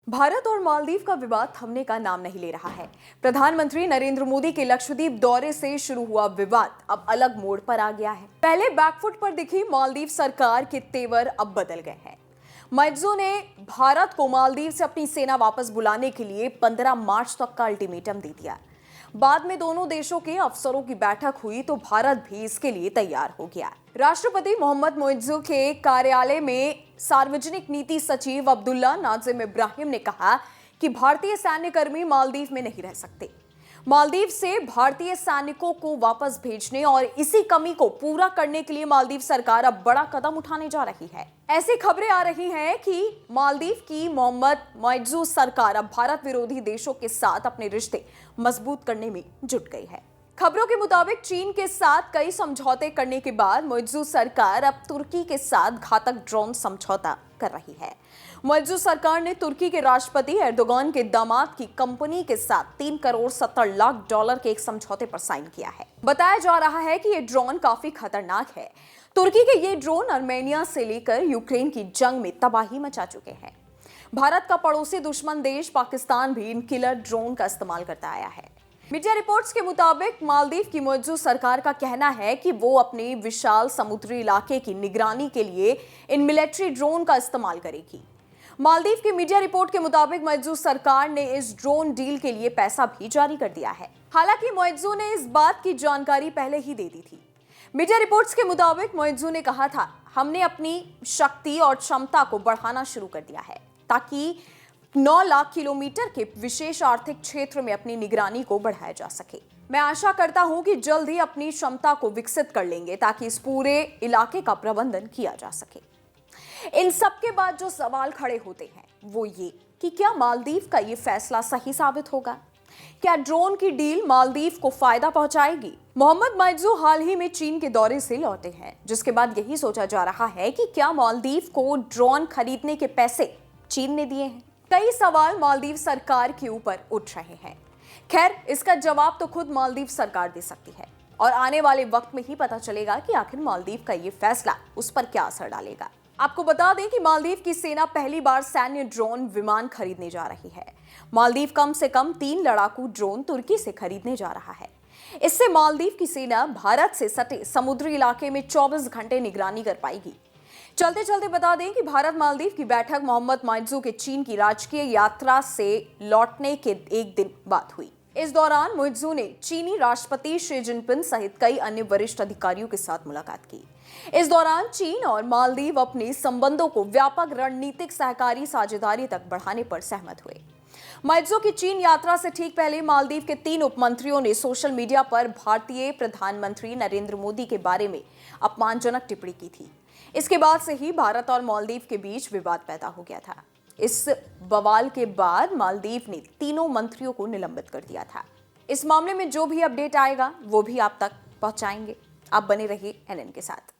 भारत और मालदीव का विवाद थमने का नाम नहीं ले रहा है। प्रधानमंत्री नरेंद्र मोदी के लक्षद्वीप दौरे से शुरू हुआ विवाद अब अलग मोड़ पर आ गया है। पहले बैकफुट पर दिखी मालदीव सरकार के तेवर अब बदल गए हैं। मैक्जो ने भारत को मालदीव से अपनी सेना वापस बुलाने के लिए 15 मार्च तक का अल्टीमेटम दे दिया। बाद में दोनों देशों के अफसरों की बैठक हुई तो भारत भी इसके लिए तैयार हो गया। राष्ट्रपति मोहम्मद मोइज्जू के कार्यालय में सार्वजनिक नीति सचिव अब्दुल्ला नाजिम इब्राहिम ने कहा कि भारतीय सैन्यकर्मी मालदीव में नहीं रह सकते। मालदीव से भारतीय सैनिकों को वापस भेजने और इसी कमी को पूरा करने के लिए मालदीव सरकार अब बड़ा कदम उठाने जा रही है। ऐसी खबरें आ रही हैं कि मालदीव की मोहम्मद मोइज्जू सरकार अब भारत विरोधी देशों के साथ अपने रिश्ते मजबूत करने में जुट गई है। खबरों के मुताबिक चीन के साथ कई समझौते करने के बाद मोइज्जू सरकार अब तुर्की के साथ घातक ड्रोन समझौता कर रही है। मोइज्जू सरकार ने तुर्की के राष्ट्रपति एर्दोगान के दामाद की कंपनी के साथ 3 करोड़ 70 लाख डॉलर के एक समझौते पर साइन किया है। बताया जा रहा है कि ये ड्रोन काफी खतरनाक है। तुर्की के ये ड्रोन आर्मेनिया से लेकर यूक्रेन की जंग में तबाही मचा चुके हैं। भारत का पड़ोसी दुश्मन देश पाकिस्तान भी इन किलर ड्रोन का इस्तेमाल करता आया है। मीडिया रिपोर्ट्स के मुताबिक मालदीव की मोइज्जू सरकार का कहना है कि वो अपने विशाल समुद्री इलाके की निगरानी के लिए इन मिलिट्री ड्रोन का इस्तेमाल करेगी। मालदीव की मीडिया रिपोर्ट के मुताबिक मोइज्जू सरकार ने इस ड्रोन डील के लिए पैसा भी जारी कर दिया है। हालांकि मोइज्जू ने इस बात की जानकारी पहले ही दे दी थी। मीडिया रिपोर्ट्स के मुताबिक मोइज्जू ने कहा था, हमने अपनी शक्ति और क्षमता को बढ़ाना शुरू कर दिया है ताकि 9 लाख किलोमीटर के विशेष आर्थिक क्षेत्र में अपनी निगरानी को बढ़ाया जा सके। मैं आशा करता हूं कि जल्द ही अपनी क्षमता को विकसित कर लेंगे ताकि इस पूरे इलाके का प्रबंधन किया जा सके। इन सब के बाद जो सवाल खड़े होते हैं वो ये कि क्या मालदीव का ये फैसला सही साबित होगा? क्या ड्रोन की डील मालदीव को फायदा पहुंचाएगी? मोहम्मद मोइज्जू हाल ही में चीन के दौरे से लौटे हैं, जिसके बाद यही सोचा जा रहा है कि क्या मालदीव को ड्रोन खरीदने के पैसे चीन ने दिए हैं। कई सवाल मालदीव सरकार के ऊपर उठ रहे हैं। खैर, इसका जवाब तो खुद मालदीव सरकार दे सकती है और आने वाले वक्त में ही पता चलेगा कि आखिर मालदीव का ये फैसला उस पर क्या असर डालेगा। आपको बता दें कि मालदीव की सेना पहली बार सैन्य ड्रोन विमान खरीदने जा रही है। मालदीव कम से कम 3 लड़ाकू ड्रोन तुर्की से खरीदने जा रहा है। इससे मालदीव की सेना भारत से सटे समुद्री इलाके में 24 घंटे निगरानी कर पाएगी। चलते चलते बता दें कि भारत मालदीव की बैठक मोहम्मद मोइज्जू के चीन की राजकीय यात्रा से लौटने के एक दिन बाद हुई। इस दौरान मोइज्जू ने चीनी राष्ट्रपति शी जिनपिंग सहित कई अन्य वरिष्ठ अधिकारियों के साथ मुलाकात की। इस दौरान चीन और मालदीव अपने संबंधों को व्यापक रणनीतिक सहकारी साझेदारी तक बढ़ाने पर सहमत हुए। मोइज्जू की चीन यात्रा से ठीक पहले मालदीव के 3 उपमंत्रियों ने सोशल मीडिया पर भारतीय प्रधानमंत्री नरेंद्र मोदी के बारे में अपमानजनक टिप्पणी की थी। इसके बाद से ही भारत और मालदीव के बीच विवाद पैदा हो गया था। इस बवाल के बाद मालदीव ने तीनों मंत्रियों को निलंबित कर दिया था। इस मामले में जो भी अपडेट आएगा वो भी आप तक पहुंचाएंगे। आप बने रहिए NN के साथ।